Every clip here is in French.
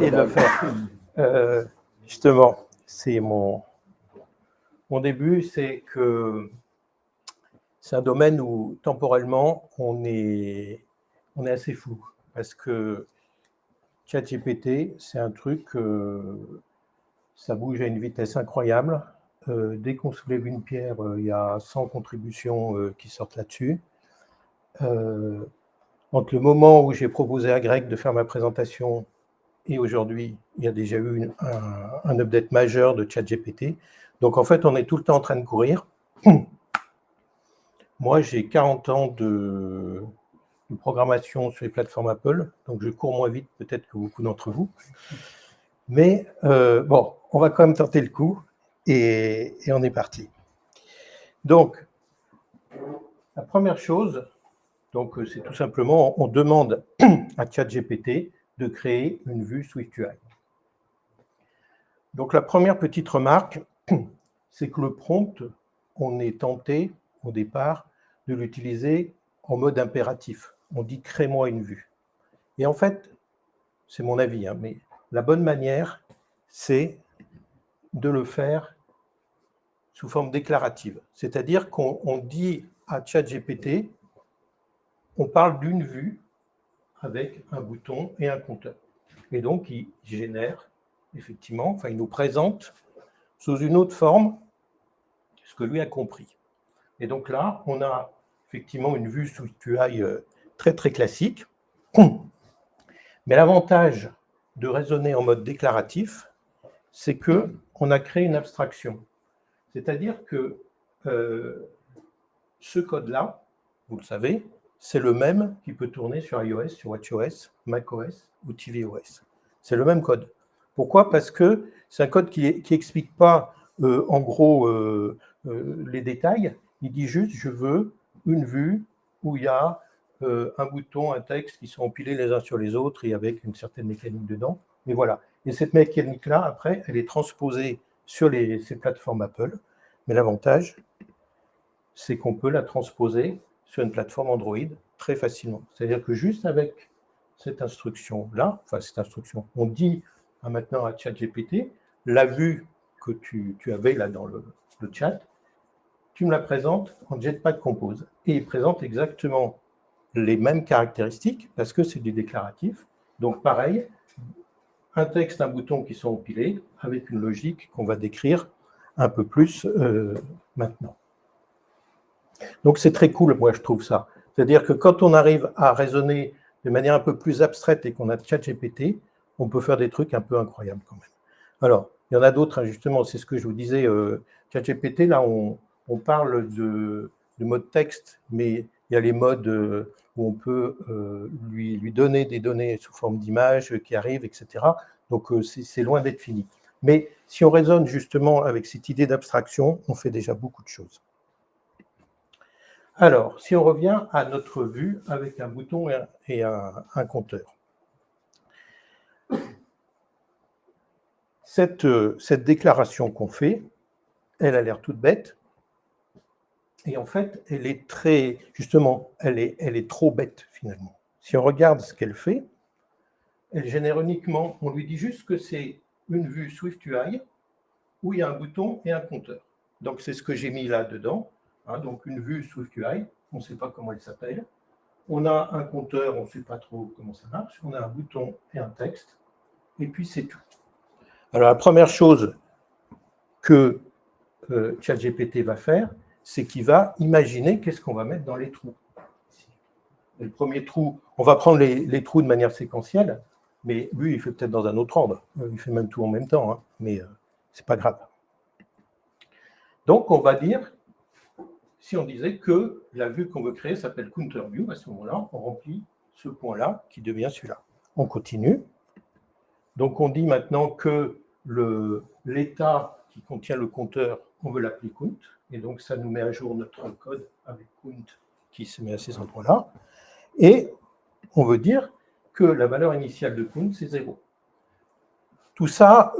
essayer de le faire. Justement, c'est mon début, c'est que c'est un domaine où temporellement on est assez flou parce que ChatGPT, c'est un truc, ça bouge à une vitesse incroyable. Dès qu'on soulève une pierre, il y a 100 contributions qui sortent là-dessus. Entre le moment où j'ai proposé à Greg de faire ma présentation et aujourd'hui, il y a déjà eu un update majeur de ChatGPT. Donc en fait, on est tout le temps en train de courir. Moi, j'ai 40 ans de programmation sur les plateformes Apple, donc je cours moins vite peut-être que beaucoup d'entre vous. Mais bon, on va quand même tenter le coup et on est parti. Donc, la première chose, donc, c'est tout simplement, on demande à ChatGPT de créer une vue SwiftUI. Donc, la première petite remarque, c'est que le prompt, on est tenté au départ de l'utiliser en mode impératif. On dit « crée-moi une vue ». Et en fait, c'est mon avis, hein, mais la bonne manière, c'est de le faire sous forme déclarative. C'est-à-dire qu'on dit à ChatGPT, on parle d'une vue avec un bouton et un compteur. Et donc, il génère, effectivement, enfin, il nous présente sous une autre forme ce que lui a compris. Et donc là, on a effectivement une vue SwiftUI très, très classique. Mais l'avantage de raisonner en mode déclaratif, c'est qu'on a créé une abstraction. C'est-à-dire que ce code-là, vous le savez, c'est le même qui peut tourner sur iOS, sur watchOS, macOS ou tvOS. C'est le même code. Pourquoi ? Parce que c'est un code qui n'explique pas, en gros, les détails. Il dit juste, je veux une vue où il y a un bouton, un texte qui sont empilés les uns sur les autres et avec une certaine mécanique dedans. Mais voilà. Et cette mécanique-là, après, elle est transposée sur ces plateformes Apple. Mais l'avantage, c'est qu'on peut la transposer sur une plateforme Android très facilement. C'est-à-dire que juste avec cette instruction-là, enfin cette instruction, on dit maintenant à ChatGPT, la vue que tu avais là dans le chat, tu me la présentes en Jetpack Compose. Et il présente exactement les mêmes caractéristiques parce que c'est du déclaratif. Donc pareil, un texte, un bouton qui sont empilés avec une logique qu'on va décrire un peu plus maintenant. Donc c'est très cool, moi je trouve ça. C'est-à-dire que quand on arrive à raisonner de manière un peu plus abstraite et qu'on a ChatGPT, on peut faire des trucs un peu incroyables quand même. Alors, il y en a d'autres, hein, justement, c'est ce que je vous disais, ChatGPT, là on parle de mode texte, mais il y a les modes où on peut lui donner des données sous forme d'images qui arrivent, etc. Donc c'est loin d'être fini. Mais si on raisonne justement avec cette idée d'abstraction, on fait déjà beaucoup de choses. Alors, si on revient à notre vue avec un bouton et un compteur. Cette déclaration qu'on fait, elle a l'air toute bête. Et en fait, elle est très, justement, elle est trop bête finalement. Si on regarde ce qu'elle fait, elle génère uniquement, on lui dit juste que c'est une vue SwiftUI où il y a un bouton et un compteur. Donc c'est ce que j'ai mis là dedans. Hein, donc une vue SwiftUI, on ne sait pas comment elle s'appelle. On a un compteur, on ne sait pas trop comment ça marche. On a un bouton et un texte. Et puis c'est tout. Alors la première chose que ChatGPT va faire, c'est qu'il va imaginer qu'est-ce qu'on va mettre dans les trous. Et le premier trou, on va prendre les trous de manière séquentielle, mais lui, il fait peut-être dans un autre ordre. Il fait même tout en même temps, hein, mais c'est pas grave. Donc, on va dire, si on disait que la vue qu'on veut créer s'appelle Counter View, à ce moment-là, on remplit ce point-là qui devient celui-là. On continue. Donc, on dit maintenant que l'état qui contient le compteur, on veut l'appeler count, et donc ça nous met à jour notre code avec count qui se met à ces endroits-là. Et on veut dire que la valeur initiale de count, c'est 0. Tout ça,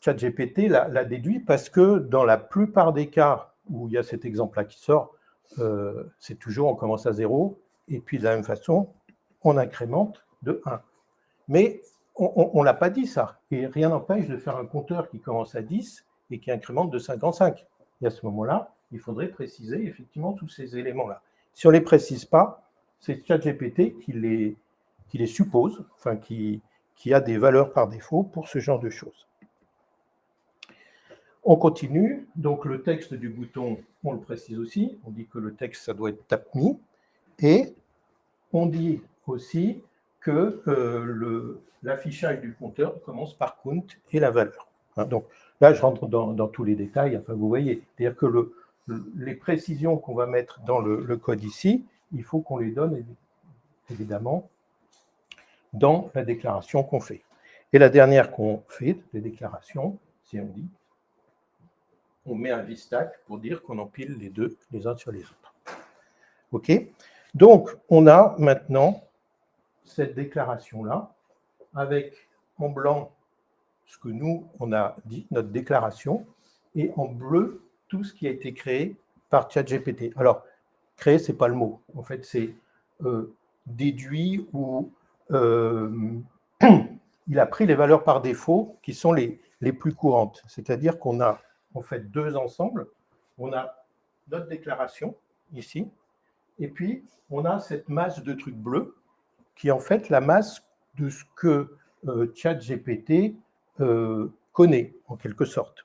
ChatGPT l'a déduit parce que dans la plupart des cas où il y a cet exemple-là qui sort, c'est toujours on commence à 0, et puis de la même façon, on incrémente de 1. Mais on ne l'a pas dit ça. Et rien n'empêche de faire un compteur qui commence à 10 et qui incrémente de 5 en 5. Et à ce moment-là, il faudrait préciser effectivement tous ces éléments-là. Si on ne les précise pas, c'est ChatGPT qui les suppose, enfin qui a des valeurs par défaut pour ce genre de choses. On continue. Donc le texte du bouton, on le précise aussi. On dit que le texte, ça doit être TAPME. Et on dit aussi que l'affichage du compteur commence par count et la valeur. Donc là, je rentre dans tous les détails. Enfin, vous voyez, c'est-à-dire que les précisions qu'on va mettre dans le code ici, il faut qu'on les donne évidemment dans la déclaration qu'on fait. Et la dernière qu'on fait, les déclarations, c'est on met un VStack pour dire qu'on empile les deux les uns sur les autres. OK? Donc, on a maintenant cette déclaration-là, avec en blanc ce que nous, on a dit, notre déclaration, et en bleu, tout ce qui a été créé par ChatGPT. Alors, créer, ce n'est pas le mot. En fait, c'est déduit ou il a pris les valeurs par défaut qui sont les plus courantes. C'est-à-dire qu'on a en fait deux ensembles. On a notre déclaration, ici, et puis on a cette masse de trucs bleus qui est en fait la masse de ce que ChatGPT connaît, en quelque sorte.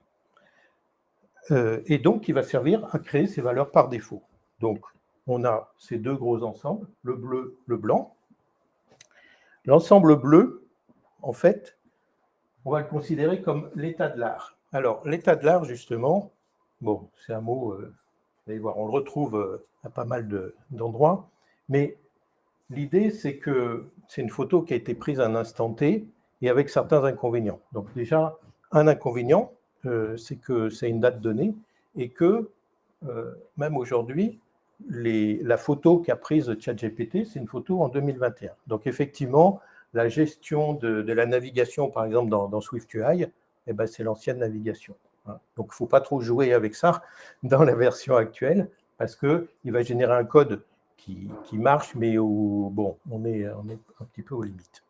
Et donc, qui va servir à créer ces valeurs par défaut. Donc, on a ces deux gros ensembles, le bleu, le blanc. L'ensemble bleu, en fait, on va le considérer comme l'état de l'art. Alors, l'état de l'art, justement, bon, c'est un mot, vous allez voir, on le retrouve à pas mal d'endroits, mais l'idée, c'est que c'est une photo qui a été prise à un instant T et avec certains inconvénients. Donc déjà, un inconvénient, c'est que c'est une date donnée et que même aujourd'hui, la photo qu'a prise ChatGPT, c'est une photo en 2021. Donc effectivement, la gestion de la navigation, par exemple dans SwiftUI, eh ben, c'est l'ancienne navigation. Donc il ne faut pas trop jouer avec ça dans la version actuelle parce qu'il va générer un code qui marche, mais bon, on est un petit peu aux limites.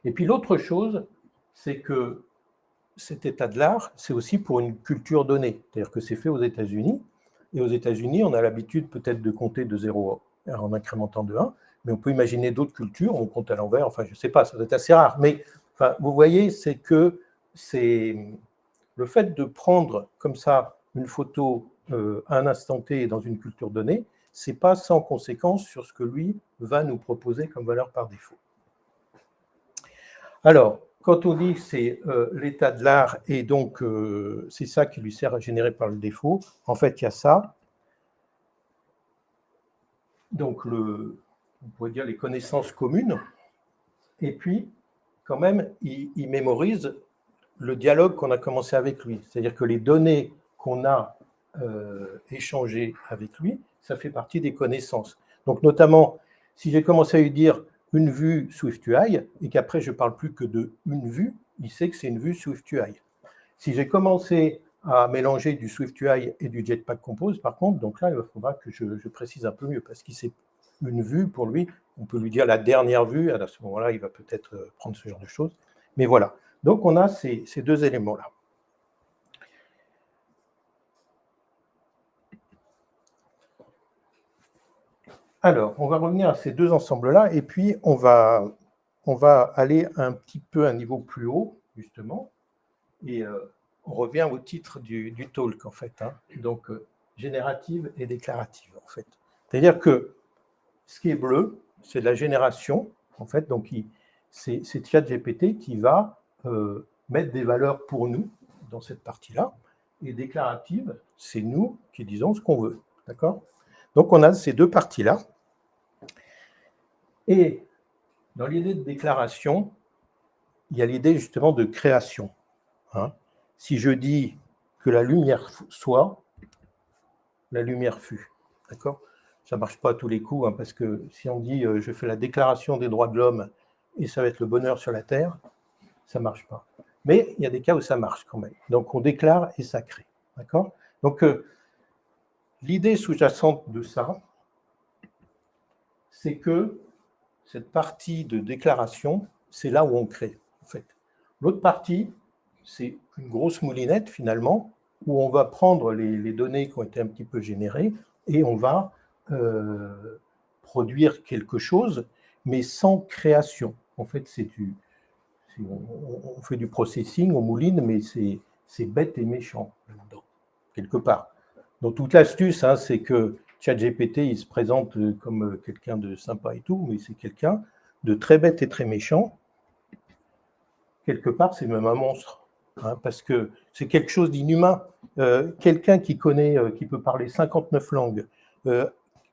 Et puis l'autre chose, c'est que cet état de l'art, c'est aussi pour une culture donnée. C'est-à-dire que c'est fait aux États-Unis, et aux États-Unis, on a l'habitude peut-être de compter de 0 en incrémentant de 1, mais on peut imaginer d'autres cultures, on compte à l'envers, enfin je ne sais pas, ça doit être assez rare. Mais enfin, vous voyez, c'est que c'est le fait de prendre comme ça une photo à un instant T dans une culture donnée, ce n'est pas sans conséquence sur ce que lui va nous proposer comme valeur par défaut. Alors, quand on dit que c'est l'état de l'art et donc c'est ça qui lui sert à générer par le défaut, en fait, il y a ça. Donc, on pourrait dire les connaissances communes. Et puis, quand même, il mémorise le dialogue qu'on a commencé avec lui. C'est-à-dire que les données qu'on a échangées avec lui, ça fait partie des connaissances. Donc, notamment, si j'ai commencé à lui dire une vue SwiftUI et qu'après je ne parle plus que de une vue, il sait que c'est une vue SwiftUI. Si j'ai commencé à mélanger du SwiftUI et du Jetpack Compose, par contre, donc là, il faudra que je précise un peu mieux parce qu'il sait une vue pour lui. On peut lui dire la dernière vue. À ce moment-là, il va peut-être prendre ce genre de choses. Mais voilà. Donc, on a ces deux éléments-là. Alors, on va revenir à ces deux ensembles-là et puis on va aller un petit peu à un niveau plus haut, justement, et on revient au titre du talk, en fait. Donc, générative et déclarative, en fait. C'est-à-dire que ce qui est bleu, c'est de la génération, en fait. Donc, c'est ChatGPT qui va mettre des valeurs pour nous dans cette partie-là. Et déclarative, c'est nous qui disons ce qu'on veut. D'accord ? Donc, on a ces deux parties-là. Et dans l'idée de déclaration, il y a l'idée justement de création. Si je dis que la lumière soit, la lumière fut. D'accord ? Ça ne marche pas à tous les coups, parce que si on dit je fais la déclaration des droits de l'homme et ça va être le bonheur sur la terre, ça ne marche pas. Mais il y a des cas où ça marche quand même. Donc on déclare et ça crée. D'accord ? Donc l'idée sous-jacente de ça, c'est que cette partie de déclaration, c'est là où on crée, en fait. L'autre partie, c'est une grosse moulinette, finalement, où on va prendre les données qui ont été un petit peu générées et on va produire quelque chose, mais sans création. En fait, on fait du processing, on mouline, mais c'est bête et méchant là-dedans, quelque part. Donc toute l'astuce, hein, c'est que ChatGPT, il se présente comme quelqu'un de sympa et tout, mais c'est quelqu'un de très bête et très méchant. Quelque part, c'est même un monstre, hein, parce que c'est quelque chose d'inhumain. Quelqu'un qui connaît, qui peut parler 59 langues,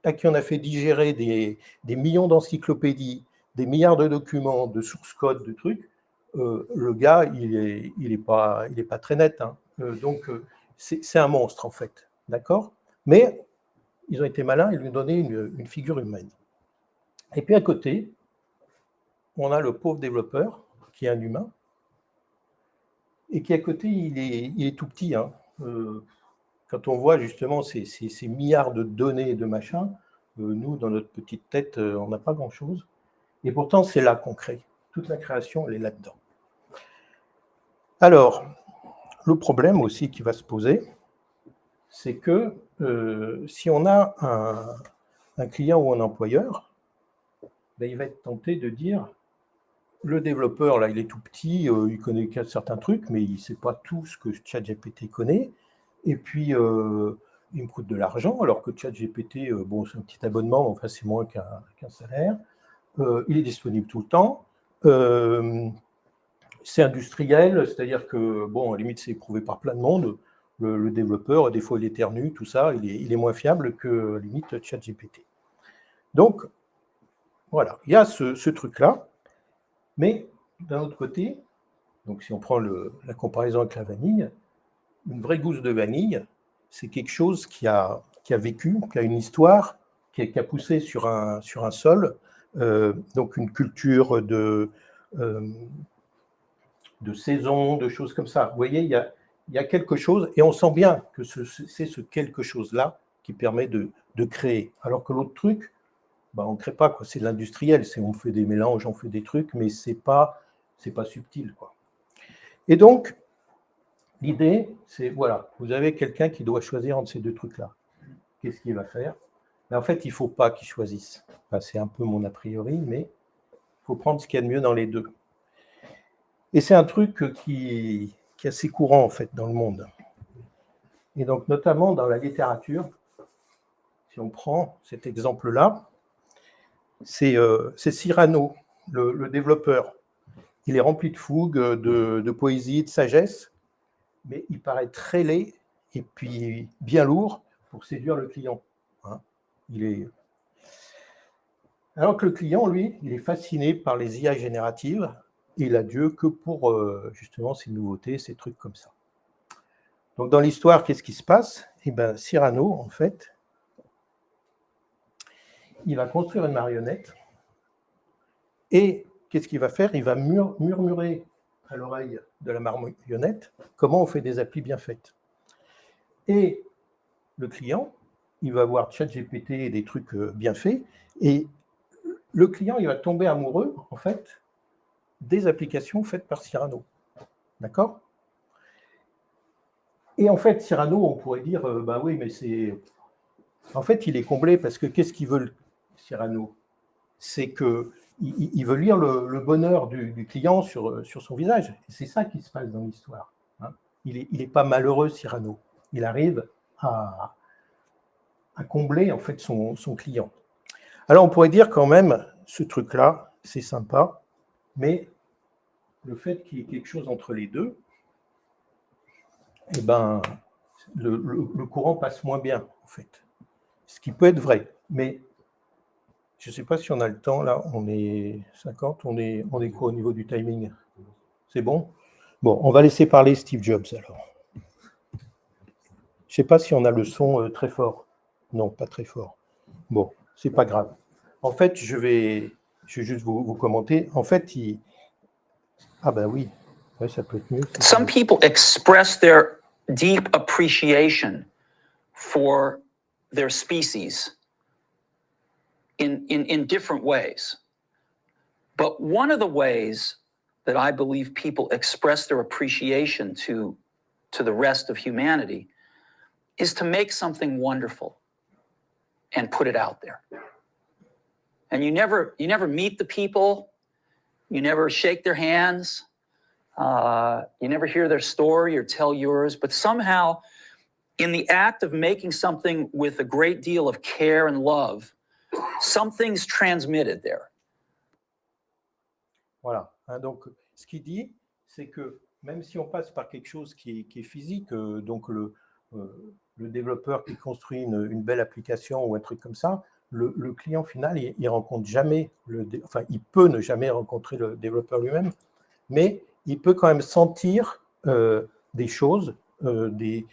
à qui on a fait digérer des millions d'encyclopédies, des milliards de documents, de source code, de trucs, le gars, il est pas très net. Hein. Donc, c'est un monstre, en fait. D'accord? Mais ils ont été malins, ils lui ont donné une figure humaine. Et puis à côté, on a le pauvre développeur, qui est un humain, et qui à côté, il est tout petit. Hein. Quand on voit justement ces milliards de données et de machins, nous, dans notre petite tête, on n'a pas grand-chose. Et pourtant, c'est là qu'on crée. Toute la création, elle est là-dedans. Alors, le problème aussi qui va se poser, c'est que si on a un client ou un employeur, ben, il va être tenté de dire, le développeur, là, il est tout petit, il connaît certains trucs, mais il ne sait pas tout ce que ChatGPT connaît. Et puis, il me coûte de l'argent, alors que ChatGPT, bon, c'est un petit abonnement, enfin, c'est moins qu'un salaire. Il est disponible tout le temps. C'est industriel, c'est-à-dire que, bon, à la limite, c'est éprouvé par plein de monde. Le développeur, des fois, il éternue, tout ça, il est moins fiable que, à la limite, ChatGPT. Donc, voilà, il y a ce truc-là. Mais, d'un autre côté, donc si on prend la comparaison avec la vanille, une vraie gousse de vanille, c'est quelque chose qui a vécu, qui a une histoire, qui a poussé sur un sol, donc une culture de saison, de choses comme ça. Vous voyez, il y a quelque chose, et on sent bien que c'est ce quelque chose-là qui permet de créer. Alors que l'autre truc, ben, on ne crée pas, quoi. C'est de l'industriel, on fait des mélanges, on fait des trucs, mais c'est pas subtil, quoi. Et donc, l'idée, c'est, voilà, vous avez quelqu'un qui doit choisir entre ces deux trucs-là. Qu'est-ce qu'il va faire? Mais en fait, il ne faut pas qu'il choisisse. Enfin, c'est un peu mon a priori, mais il faut prendre ce qu'il y a de mieux dans les deux. Et c'est un truc qui est assez courant, en fait, dans le monde. Et donc, notamment dans la littérature, si on prend cet exemple-là, c'est Cyrano, le développeur. Il est rempli de fougue, de poésie, de sagesse, mais il paraît très laid et puis bien lourd pour séduire le client. Hein, alors que le client, lui, il est fasciné par les IA génératives et il a Dieu que pour justement ces nouveautés, ces trucs comme ça. Donc dans l'histoire, qu'est-ce qui se passe? Eh bien, Cyrano, en fait, il va construire une marionnette et qu'est-ce qu'il va faire? Il va murmurer à l'oreille de la marionnette comment on fait des applis bien faites. Et le client, il va voir ChatGPT et des trucs bien faits, et le client, il va tomber amoureux, en fait, des applications faites par Cyrano. D'accord? Et en fait, Cyrano, on pourrait dire, bah oui, mais c'est... En fait, il est comblé parce que qu'est-ce qu'il veut, Cyrano? C'est qu'il veut lire le bonheur du client sur son visage. Et c'est ça qui se passe dans l'histoire. Hein. Il n'est pas malheureux, Cyrano. Il arrive à combler en fait son client. Alors on pourrait dire quand même, ce truc-là, c'est sympa, mais le fait qu'il y ait quelque chose entre les deux, eh ben, le courant passe moins bien, en fait. Ce qui peut être vrai, mais je ne sais pas si on a le temps, là, on est 50, on est quoi au niveau du timing? C'est bon? Bon, on va laisser parler Steve Jobs, alors. Je ne sais pas si on a le son très fort. Non, pas très fort. Bon, c'est pas grave. En fait, je vais juste vous commenter. En fait, ah ben oui, ouais, ça peut être mieux. Some people express their deep appreciation for their species in different ways. But one of the ways that I believe people express their appreciation to the rest of humanity is to make something wonderful and put it out there. And you never meet the people, you never shake their hands, you never hear their story or tell yours, but somehow in the act of making something with a great deal of care and love, something's transmitted there. Voilà. Donc, ce qu'il dit, c'est que même si on passe par quelque chose qui est physique, donc le développeur qui construit une belle application ou un truc comme ça, le client final, il rencontre jamais, enfin, il peut ne jamais rencontrer le développeur lui-même, mais il peut quand même sentir des choses, des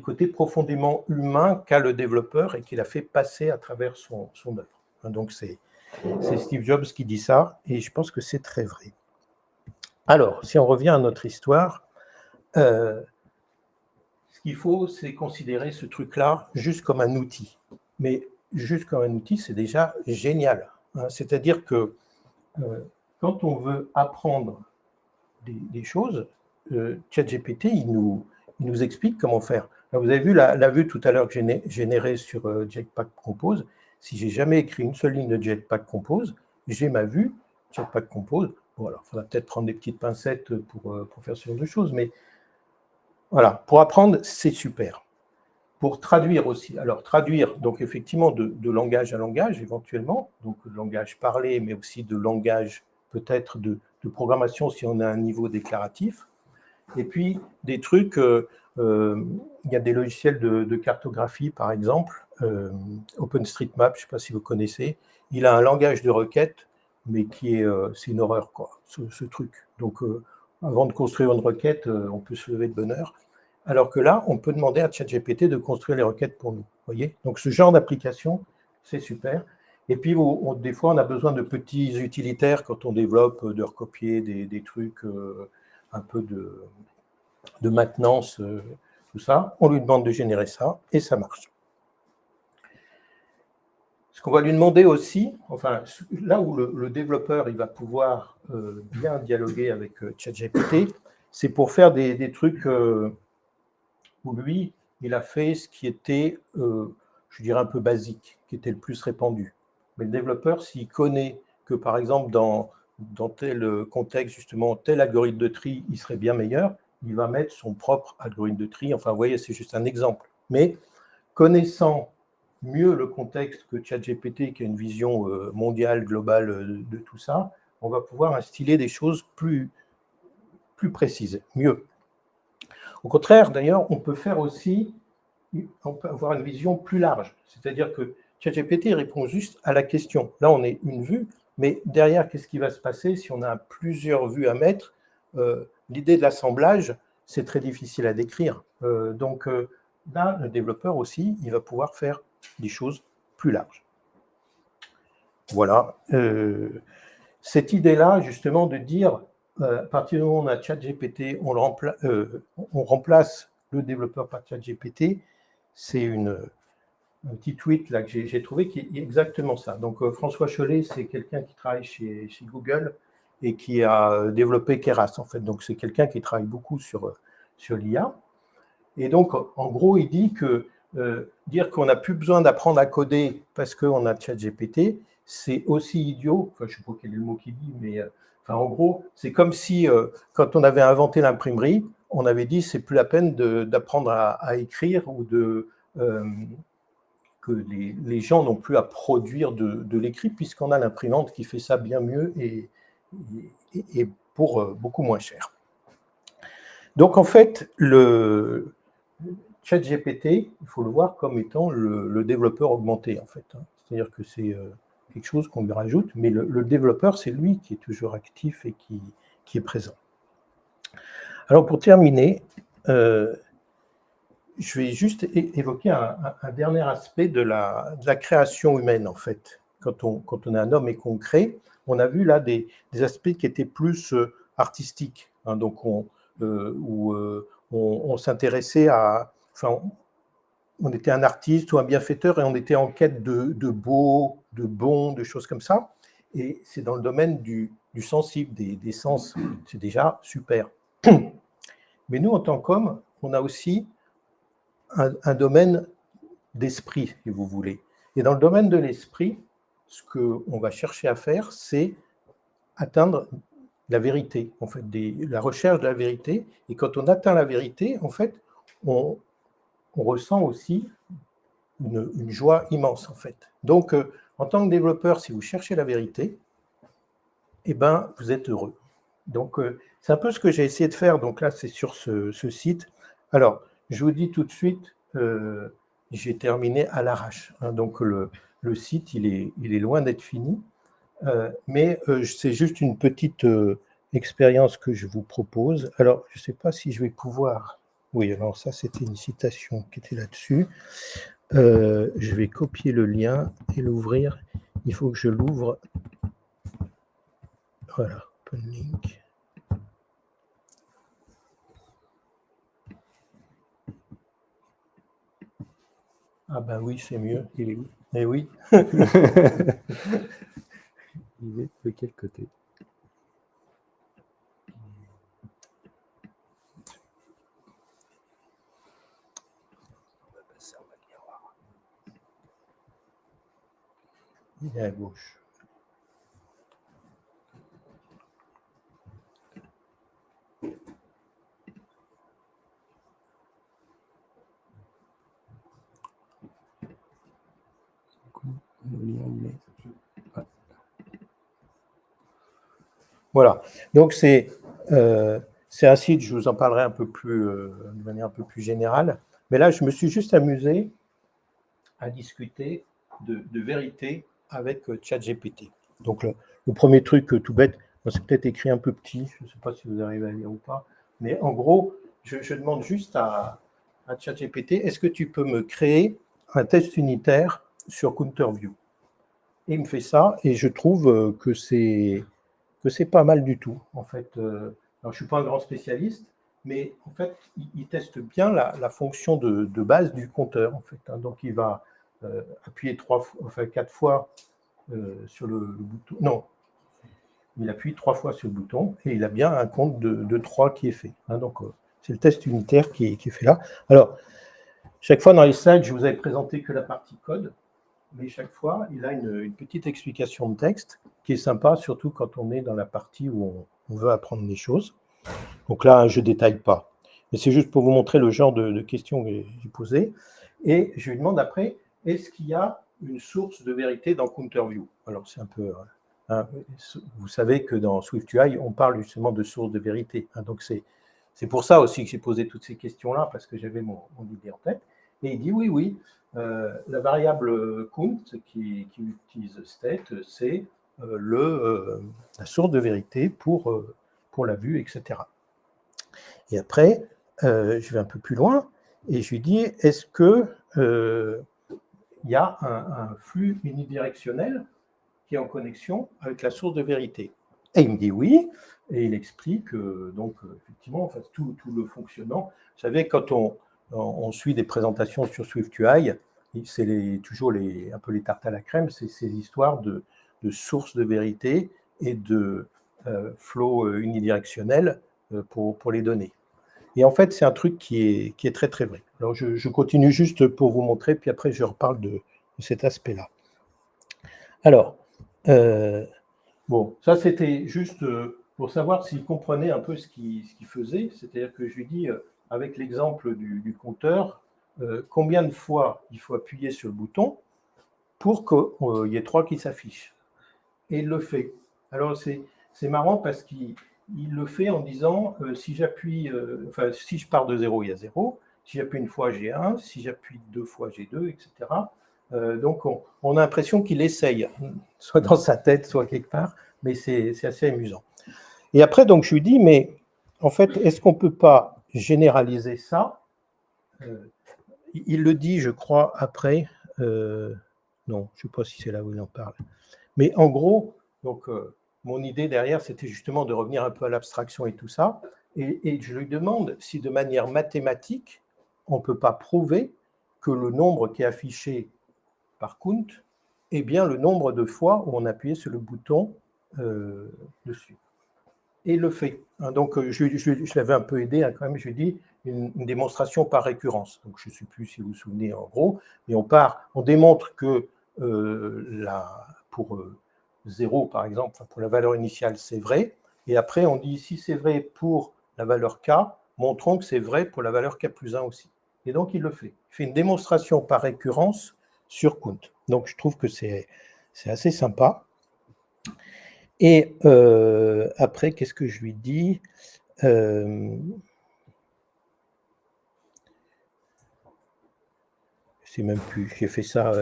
côtés profondément humains qu'a le développeur et qu'il a fait passer à travers son œuvre. Donc, c'est Steve Jobs qui dit ça, et je pense que c'est très vrai. Alors, si on revient à notre histoire, ce qu'il faut, c'est considérer ce truc-là juste comme un outil. Mais juste comme un outil, c'est déjà génial. C'est-à-dire que quand on veut apprendre des choses, ChatGPT, il nous explique comment faire. Alors, vous avez vu la vue tout à l'heure que j'ai générée sur Jetpack Compose. Si j'ai jamais écrit une seule ligne de Jetpack Compose, j'ai ma vue Jetpack Compose. Bon, alors, il faudra peut-être prendre des petites pincettes pour faire ce genre de choses, mais voilà, pour apprendre, c'est super. Pour traduire aussi, alors traduire, donc effectivement, de langage à langage, éventuellement, donc de langage parlé, mais aussi de langage peut-être de programmation si on a un niveau déclaratif. Et puis, des trucs, il y a des logiciels de cartographie, par exemple, OpenStreetMap, je ne sais pas si vous connaissez, il a un langage de requête, mais c'est une horreur, quoi, ce truc. Donc, avant de construire une requête, on peut se lever de bonne heure. Alors que là, on peut demander à ChatGPT de construire les requêtes pour nous. Voyez, donc, ce genre d'application, c'est super. Et puis, des fois, on a besoin de petits utilitaires quand on développe, de recopier des trucs, un peu de maintenance, tout ça. On lui demande de générer ça, et ça marche. Ce qu'on va lui demander aussi, enfin, là où le développeur il va pouvoir bien dialoguer avec ChatGPT, c'est pour faire des trucs où lui, il a fait ce qui était, je dirais, un peu basique, qui était le plus répandu. Mais le développeur, s'il connaît que, par exemple, dans tel contexte, justement, tel algorithme de tri, il serait bien meilleur, il va mettre son propre algorithme de tri. Enfin, vous voyez, c'est juste un exemple. Mais connaissant mieux le contexte que ChatGPT, qui a une vision mondiale, globale de tout ça, on va pouvoir instiller des choses plus précises, mieux. Au contraire, d'ailleurs, on peut avoir une vision plus large. C'est-à-dire que ChatGPT répond juste à la question. Là, on est une vue, mais derrière, qu'est-ce qui va se passer si on a plusieurs vues à mettre? L'idée de l'assemblage, c'est très difficile à décrire. Donc là, le développeur aussi, il va pouvoir faire des choses plus larges. Voilà. Cette idée-là, justement, de dire, à partir du moment où on a ChatGPT, on remplace le développeur par ChatGPT, c'est un petit tweet là, que j'ai trouvé qui est exactement ça. Donc, François Chollet, c'est quelqu'un qui travaille chez Google et qui a développé Keras, en fait. Donc, c'est quelqu'un qui travaille beaucoup sur l'IA. Et donc, en gros, il dit que dire qu'on n'a plus besoin d'apprendre à coder parce qu'on a ChatGPT, c'est aussi idiot. Enfin, je ne sais pas quel est le mot qu'il dit, mais enfin, en gros, c'est comme si, quand on avait inventé l'imprimerie, on avait dit c'est plus la peine d'apprendre à écrire ou que les gens n'ont plus à produire de l'écrit puisqu'on a l'imprimante qui fait ça bien mieux et pour beaucoup moins cher. Donc, en fait, le ChatGPT, il faut le voir comme étant le développeur augmenté, en fait. C'est-à-dire que c'est quelque chose qu'on lui rajoute, mais le développeur, c'est lui qui est toujours actif et qui est présent. Alors, pour terminer, je vais juste évoquer un dernier aspect de la création humaine, en fait. Quand on est un homme et qu'on crée, on a vu là des aspects qui étaient plus artistiques, hein, donc où on s'intéressait à... Enfin, on était un artiste ou un bienfaiteur et on était en quête de beau, de bon, de choses comme ça. et c'est dans le domaine du sensible, des sens. C'est déjà super. Mais nous, en tant qu'hommes, on a aussi un domaine d'esprit, si vous voulez. Et dans le domaine de l'esprit, ce qu'on va chercher à faire, c'est atteindre la vérité, en fait, la recherche de la vérité. Et quand on atteint la vérité, en fait, on ressent aussi une joie immense, en fait. Donc, en tant que développeur, si vous cherchez la vérité, eh ben, vous êtes heureux. Donc, c'est un peu ce que j'ai essayé de faire. Donc là, c'est sur ce site. Alors, je vous dis tout de suite, j'ai terminé à l'arrache. Hein, donc, le site, il est loin d'être fini. Mais c'est juste une petite expérience que je vous propose. Alors, je ne sais pas si je vais pouvoir... Oui, alors ça, c'était une citation qui était là-dessus. Je vais copier le lien et l'ouvrir. Il faut que je l'ouvre. Voilà, open link. Ah ben oui, c'est mieux. Il est où? Eh oui. Il est de quel côté? On va passer en mode miroir. Il est à gauche. Le lien, il est... Ouais. Voilà. Donc, c'est un site, je vous en parlerai un peu plus, de manière un peu plus générale. Mais là, je me suis juste amusé à discuter de vérité avec ChatGPT. Donc, le premier truc tout bête, c'est peut-être écrit un peu petit, je ne sais pas si vous arrivez à lire ou pas, mais en gros, je demande juste à ChatGPT, est-ce que tu peux me créer un test unitaire sur Counterview? Et il me fait ça, et je trouve que c'est pas mal du tout, en fait. Alors, je ne suis pas un grand spécialiste, mais en fait, il teste bien la fonction de base du compteur, en fait. Hein. Donc, il va appuyer 4 fois sur le bouton. Non, il appuie 3 fois sur le bouton, et il a bien un compte de 3 qui est fait. Hein. Donc, c'est le test unitaire qui est fait là. Alors, chaque fois dans les slides, je vous avais présenté que la partie code, mais chaque fois, il a une petite explication de texte qui est sympa, surtout quand on est dans la partie où on veut apprendre des choses. Donc là, je ne détaille pas. Mais c'est juste pour vous montrer le genre de questions que j'ai posées. Et je lui demande après, est-ce qu'il y a une source de vérité dans Counterview? Alors, c'est un peu... Hein, vous savez que dans SwiftUI, on parle justement de source de vérité. Hein, donc, c'est pour ça aussi que j'ai posé toutes ces questions-là, parce que j'avais mon idée en tête. Et il dit oui, la variable count qui utilise state, c'est la source de vérité pour la vue, etc. Et après, je vais un peu plus loin et je lui dis, est-ce que il y a un flux unidirectionnel qui est en connexion avec la source de vérité? Et il me dit oui, et il explique donc effectivement en fait, tout le fonctionnement. Vous savez, quand on suit des présentations sur SwiftUI, c'est toujours un peu les tartes à la crème, c'est ces histoires de sources de vérité et de flow unidirectionnel pour les données. Et en fait, c'est un truc qui est très très vrai. Alors je continue juste pour vous montrer, puis après je reparle de cet aspect-là. Alors, bon, ça c'était juste pour savoir s'il comprenait un peu ce qu'il faisait. C'est-à-dire que je lui dis, avec l'exemple du compteur, combien de fois il faut appuyer sur le bouton pour qu'il y ait 3 qui s'affichent. Et il le fait. Alors c'est marrant parce qu'il le fait en disant, si j'appuie, si je pars de 0, il y a 0. Si j'appuie une fois, j'ai 1. Si j'appuie 2 fois, j'ai 2, etc. Donc, on a l'impression qu'il essaye, soit dans sa tête, soit quelque part, mais c'est assez amusant. Et après, donc, je lui dis, mais en fait, est-ce qu'on ne peut pas généraliser ça? Il le dit, je crois, après. Non, je ne sais pas si c'est là où il en parle. Mais en gros, donc, mon idée derrière, c'était justement de revenir un peu à l'abstraction et tout ça. Et je lui demande si de manière mathématique, on ne peut pas prouver que le nombre qui est affiché par count est bien le nombre de fois où on appuyait sur le bouton dessus. Et il le fait. Donc, je l'avais un peu aidé quand même, je lui ai dit une démonstration par récurrence. Donc, je ne sais plus si vous vous souvenez en gros, mais on démontre que pour 0, par exemple, pour la valeur initiale, c'est vrai. Et après, on dit si c'est vrai pour la valeur k, montrons que c'est vrai pour la valeur k plus 1 aussi. Et donc, il le fait. Il fait une démonstration par récurrence sur Count. Donc, je trouve que c'est assez sympa. Et après, qu'est-ce que je lui dis je sais même plus, j'ai fait ça.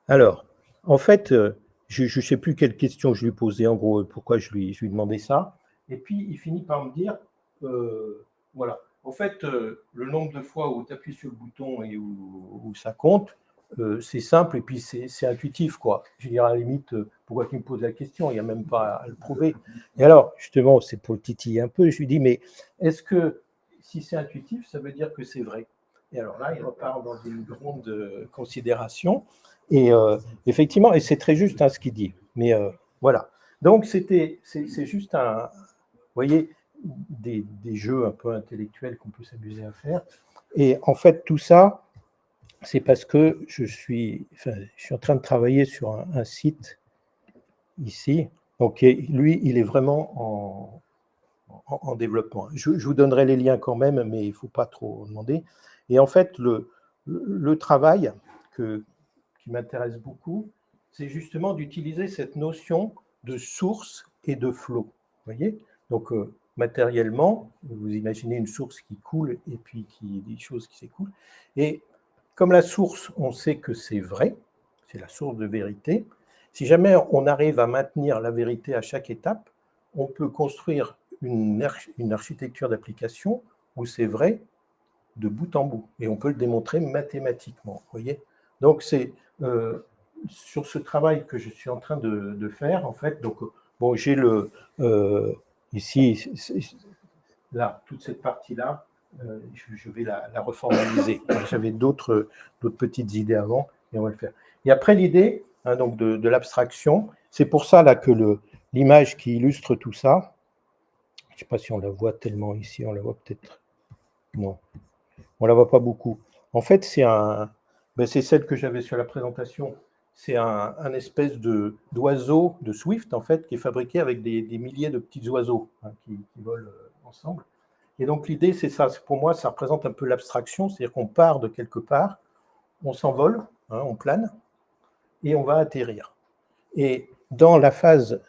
Alors, en fait, je ne sais plus quelle question je lui posais, en gros, pourquoi je lui demandais ça. Et puis, il finit par me dire, voilà, en fait, le nombre de fois où tu appuies sur le bouton et où ça compte, c'est simple et puis c'est intuitif, quoi. Je veux dire, à la limite, pourquoi tu me poses la question? Il n'y a même pas à le prouver. Et alors, justement, c'est pour le titiller un peu, je lui dis, mais est-ce que si c'est intuitif, ça veut dire que c'est vrai? Et alors là, il repart dans une grande considération. Et effectivement, et c'est très juste ce qu'il dit. Mais voilà. Donc, c'est juste vous voyez, des jeux un peu intellectuels qu'on peut s'amuser à faire. Et en fait, tout ça, c'est parce que je suis en train de travailler sur un site ici. Donc, lui, il est vraiment en développement. Je vous donnerai les liens quand même, mais il ne faut pas trop demander. Et en fait, le travail qui m'intéresse beaucoup, c'est justement d'utiliser cette notion de source et de flot. Vous voyez? Donc, matériellement, vous imaginez une source qui coule et puis des choses qui s'écoulent. Et comme la source, on sait que c'est vrai, c'est la source de vérité, si jamais on arrive à maintenir la vérité à chaque étape, on peut construire une architecture d'application où c'est vrai de bout en bout. Et on peut le démontrer mathématiquement. Vous voyez? Donc, c'est sur ce travail que je suis en train de faire, en fait. Donc, bon, j'ai ici, là, toute cette partie-là, je vais la reformaliser. J'avais d'autres petites idées avant, et on va le faire. Et après, l'idée donc de l'abstraction, c'est pour ça là, que l'image qui illustre tout ça, je ne sais pas si on la voit tellement ici, on la voit peut-être. Non, on ne la voit pas beaucoup. En fait, c'est celle que j'avais sur la présentation. C'est un espèce d'oiseau de Swift, en fait, qui est fabriqué avec des milliers de petits oiseaux qui volent ensemble. Et donc, l'idée, c'est ça. Pour moi, ça représente un peu l'abstraction, c'est-à-dire qu'on part de quelque part, on s'envole, on plane, et on va atterrir. Et dans la phase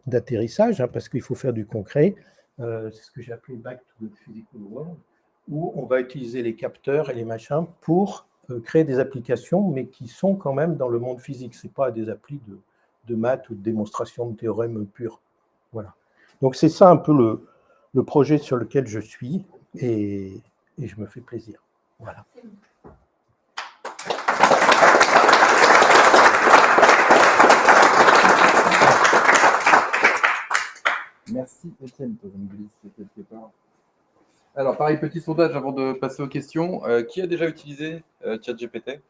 d'atterrissage, parce qu'il faut faire du concret, c'est ce que j'ai appelé Back to the Physical World, où on va utiliser les capteurs et les machins pour créer des applications, mais qui sont quand même dans le monde physique. Ce n'est pas des applis de maths ou de démonstration de théorèmes purs. Voilà. Donc c'est ça un peu le projet sur lequel je suis, et je me fais plaisir. Voilà. Merci Étienne, tu me glisser quelque part. Alors, pareil, petit sondage avant de passer aux questions. Qui a déjà utilisé ChatGPT?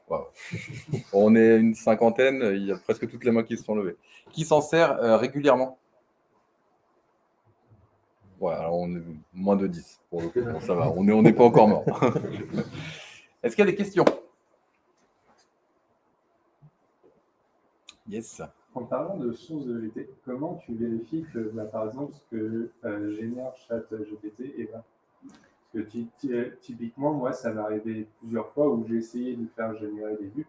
Wow. On est une cinquantaine, il y a presque toutes les mains qui se sont levées. Qui s'en sert régulièrement? Ouais, alors on est moins de 10 pour le coup, bon, ça va, on n'est pas encore mort. Est-ce qu'il y a des questions? Yes. En parlant de source de vérité, comment tu vérifies que, par exemple, ce que génère ChatGPT est vrai? Parce que typiquement, moi, ça m'est arrivé plusieurs fois où j'ai essayé de faire générer des vues.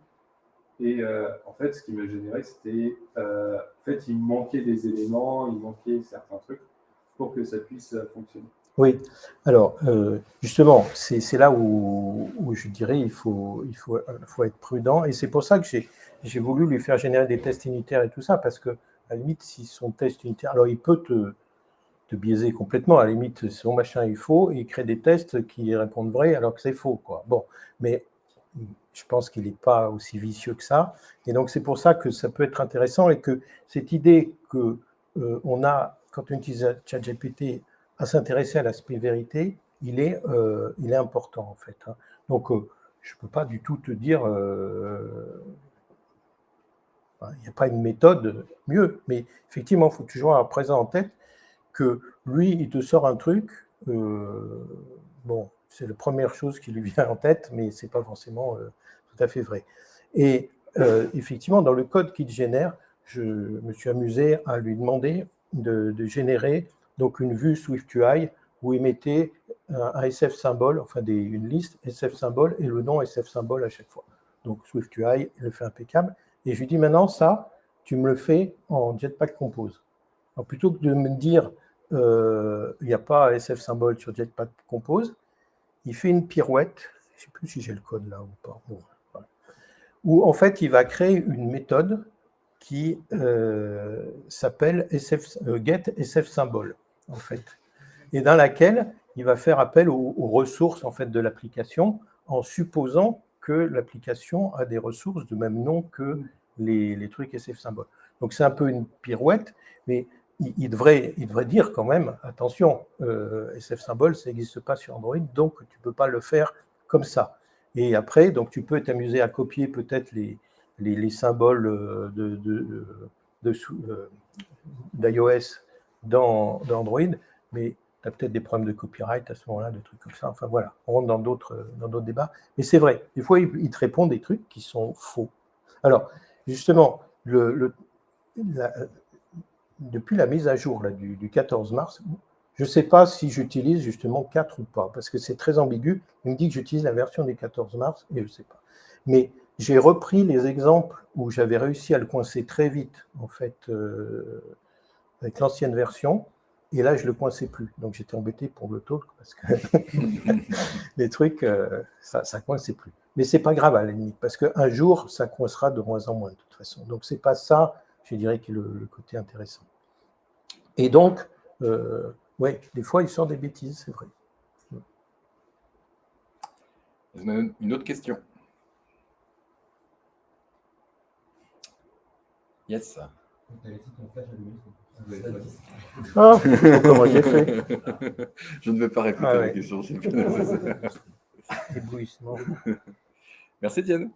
Et en fait, ce qui me générait, c'était... en fait, il me manquait des éléments, il manquait certains trucs pour que ça puisse fonctionner. Oui, alors justement, c'est là où je dirais il faut être prudent. Et c'est pour ça que j'ai voulu lui faire générer des tests unitaires et tout ça, parce que, à la limite, si son test unitaire, alors il peut te biaiser complètement, à la limite, son machin est faux, et il crée des tests qui répondent vrai alors que c'est faux, quoi. Bon, mais je pense qu'il n'est pas aussi vicieux que ça. Et donc, c'est pour ça que ça peut être intéressant, et que cette idée qu'on a, quand on utilise ChatGPT, à s'intéresser à l'aspect vérité, il est important, en fait. Donc, je ne peux pas du tout te dire, il n'y a pas une méthode mieux, mais effectivement, il faut toujours avoir présent en tête que lui, il te sort un truc, bon, c'est la première chose qui lui vient en tête, mais ce n'est pas forcément tout à fait vrai. Et effectivement, dans le code qu'il génère, je me suis amusé à lui demander de générer donc une vue SwiftUI où il mettait un SF symbole, enfin une liste SF symbole et le nom SF symbole à chaque fois. Donc SwiftUI, il le fait impeccable. Et je lui dis maintenant, ça, tu me le fais en Jetpack Compose. Alors, plutôt que de me dire, il n'y a pas SF symbole sur Jetpack Compose, il fait une pirouette, je ne sais plus si j'ai le code là ou pas, bon, voilà, où en fait, il va créer une méthode qui s'appelle get SF symbole, en fait, et dans laquelle il va faire appel aux ressources en fait, de l'application en supposant que l'application a des ressources de même nom que les trucs SF symboles. Donc c'est un peu une pirouette, mais il devrait dire quand même, attention, SF symbole, ça n'existe pas sur Android, donc tu ne peux pas le faire comme ça. Et après, donc tu peux t'amuser à copier peut-être les symboles d'iOS dans Android, mais tu as peut-être des problèmes de copyright à ce moment-là, des trucs comme ça. Enfin voilà, on rentre dans d'autres débats. Mais c'est vrai, des fois, ils te répondent des trucs qui sont faux. Alors, justement, depuis la mise à jour là, du 14 mars, je ne sais pas si j'utilise justement 4 ou pas, parce que c'est très ambigu. Il me dit que j'utilise la version du 14 mars, et je ne sais pas. Mais j'ai repris les exemples où j'avais réussi à le coincer très vite, en fait, avec l'ancienne version, et là, je ne le coinçais plus. Donc, j'étais embêté pour le talk, parce que les trucs, ça ne coinçait plus. Mais ce n'est pas grave, à la limite, parce qu'un jour, ça coincera de moins en moins, de toute façon. Donc, ce n'est pas ça, je dirais, qui est le côté intéressant. Et donc, ouais, des fois, il sort des bêtises, c'est vrai. Une autre question. Yes. Ah, comment j'ai fait. Je ne vais pas répéter la question. Éblouissement. Merci, Étienne.